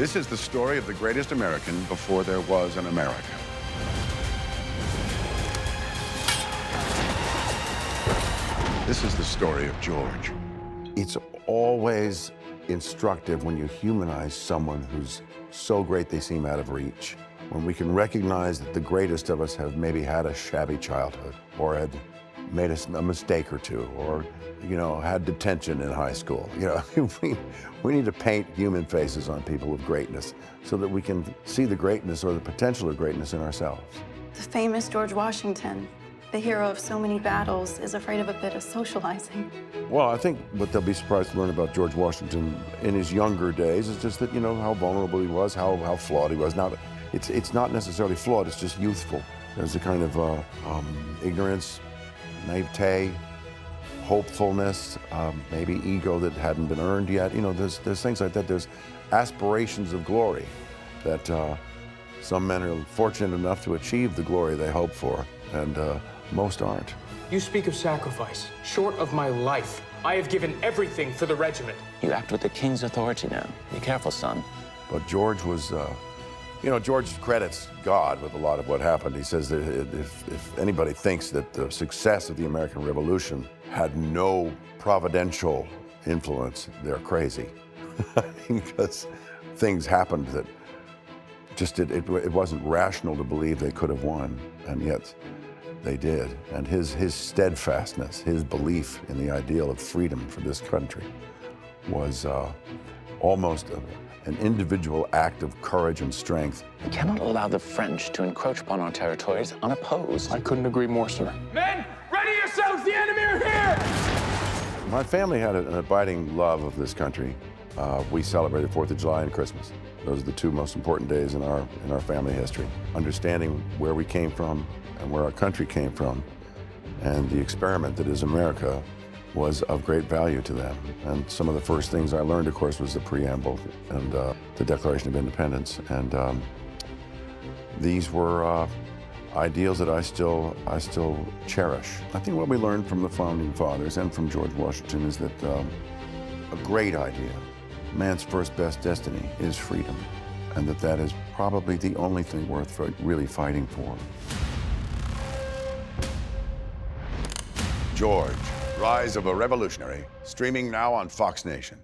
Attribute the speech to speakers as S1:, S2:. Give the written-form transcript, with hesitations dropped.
S1: This is the story of the greatest American before there was an America. This is the story of George.
S2: It's always instructive when you humanize someone who's so great they seem out of reach. When we can recognize that the greatest of us have maybe had a shabby childhood, or had made a mistake or two, or, had detention in high school. We need to paint human faces on people of greatness so that we can see the greatness or the potential of greatness in ourselves.
S3: The famous George Washington, the hero of so many battles, is afraid of a bit of socializing.
S2: Well, I think what they'll be surprised to learn about George Washington in his younger days is just that, how vulnerable he was, how flawed he was. Now, it's not necessarily flawed, it's just youthful. There's a kind of ignorance, naivete, hopefulness, maybe ego that hadn't been earned yet. There's things like that. There's aspirations of glory that some men are fortunate enough to achieve the glory they hope for, and most aren't.
S4: You speak of sacrifice. Short of my life, I have given everything for the regiment.
S5: You act with the king's authority now. Be careful, son.
S2: But George was, George credits God with a lot of what happened. He says that if anybody thinks that the success of the American Revolution had no providential influence, they're crazy. Because things happened that just, it wasn't rational to believe they could have won, and yet they did. And his steadfastness, his belief in the ideal of freedom for this country was almost an individual act of courage and strength.
S5: We cannot allow the French to encroach upon our territories unopposed.
S4: I couldn't agree more, sir. Men, ready yourselves, the enemy are here!
S2: My family had an abiding love of this country. We celebrated 4th of July and Christmas. Those are the two most important days in our family history. Understanding where we came from and where our country came from, and the experiment that is America, was of great value to them. And some of the first things I learned, of course, was the preamble and the Declaration of Independence. And these were ideals that I still cherish. I think what we learned from the Founding Fathers and from George Washington is that a great idea, man's first best destiny, is freedom, and that is probably the only thing worth really fighting for.
S1: George, Rise of a Revolutionary, streaming now on Fox Nation.